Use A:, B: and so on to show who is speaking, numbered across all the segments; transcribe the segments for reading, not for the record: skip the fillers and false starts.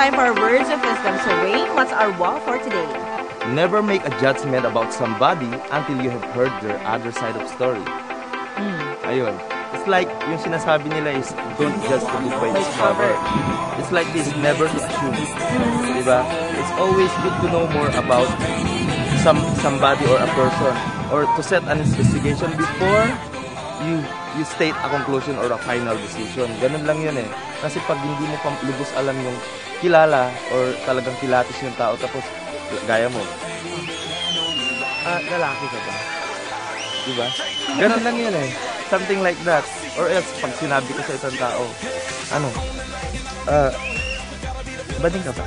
A: time for our words of wisdom. So Wayne, what's our wow for today?
B: Never make a judgment about somebody until you have heard their other side of story. Ayun. It's like, yung sinasabi nila is, don't judge the book by its cover. It's like this, never to assume. Diba? It's always good to know more about somebody or a person, or to set an investigation before you state a conclusion or a final decision. Ganun lang yun eh. Kasi pag hindi mo pa lubos alam yung kilala or talagang kilatis yung tao, tapos gaya mo, lalaki ka ba? Diba? Ganun lang yun eh. Something like that. Or else, pag sinabi ko sa isang tao, bading ka ba?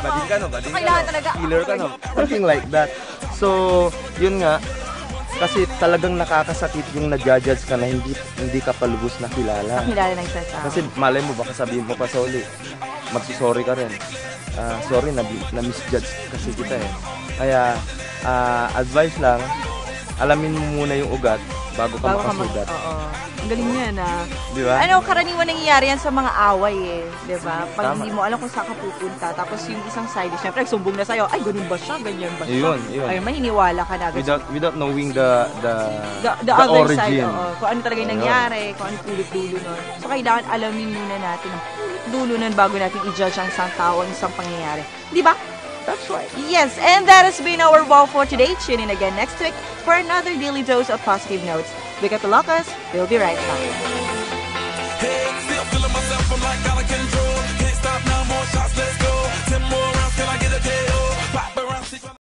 B: Bading ka no? Bading
A: Kailangan
B: ka no?
A: talaga.
B: Killer ka no? Something like that. So, yun nga, kasi talagang nakakasakit yung nag-judge ka na hindi ka palubos na kilala.
A: Kilala ng isang tao.
B: Kasi malay mo, baka sabihin mo pa sa uli, magsusorry ka rin. Sorry, na-misjudge kasi kita eh. Kaya, advice lang, alamin mo muna yung ugat bago ka makasugat.
A: Oo. Ang galing niya na.
B: Di ba?
A: Ano, karaniwan nangyayari yan sa mga away eh. Di ba? Pag
B: Tama.
A: hindi mo alam kung saan ka pupunta, tapos yung isang side, syempre, nagsumbong na sa'yo, ay, ganun ba siya? Ganyan ba siya?
B: Yun.
A: Ay, mahiniwala ka na.
B: Without knowing the
A: other
B: origin.
A: side, kung ano talaga yung nangyari, kung ano pulit-dulo nun. So, kailangan alamin muna natin ang pulit-dulo nun bago natin i-judge ang isang tao, ang isang pangyayari. Di ba?
B: That's right.
A: Yes, and that has been our wow for today. Tune in again next week for another daily dose of positive notes. Big up Ilocos. We'll be right back.
C: Hey, still feeling myself, I'm like out of control. Can't stop now, more shots, let's go. 10 more rounds, can I get a taste?